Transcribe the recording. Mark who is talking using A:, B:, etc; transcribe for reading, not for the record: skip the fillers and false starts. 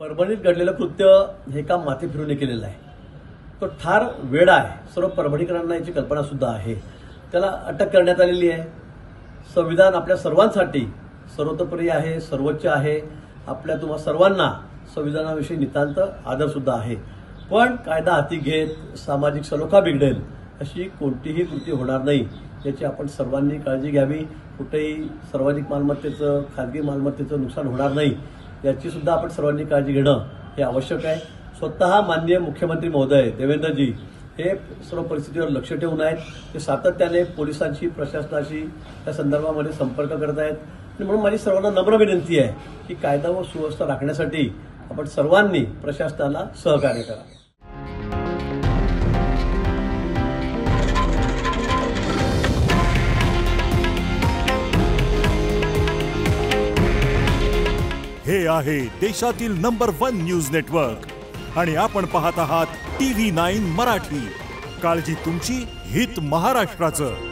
A: परभणीत घडलेलं कृत्य हे काम माथे फिरून केलेलं आहे. तो ठार वेडा आहे. सर्व परभणीकरांना याची कल्पना सुद्धा आहे. त्याला अटक करण्यात आलेली आहे. संविधान आपल्या सर्वांसाठी सर्वतोपरी आहे, सर्वोच्च आहे. आपल्या तुम्हा सर्वांना संविधानाविषयी नितांत आदर सुद्धा आहे. पण कायदा हाती घेत सामाजिक सलोखा बिघडेल अशी कोणतीही कृती होणार नाही याची आपण सर्वांनी काळजी घ्यावी. कुठेही सार्वजनिक मालमत्तेचं, खाजगी मालमत्तेचं नुकसान होणार नाही याची सुद्धा आपण सर्वांनी काळजी घेणं हे आवश्यक आहे. स्वतः माननीय मुख्यमंत्री महोदय देवेंद्रजी हे सर्व परिस्थितीवर लक्ष ठेवून आहेत. ते सातत्याने पोलिसांशी, प्रशासनाशी त्या संदर्भामध्ये संपर्क करत आहेत. आणि म्हणून माझी सर्वांना नम्र विनंती आहे की कायदा व सुव्यवस्था राखण्यासाठी आपण सर्वांनी प्रशासनाला सहकार्य करावे.
B: हे आहे देशातील नंबर 1 न्यूज नेटवर्क आणि आपण पाहत आहात TV9 मराठी. काळजी तुमची, हित महाराष्ट्राचं.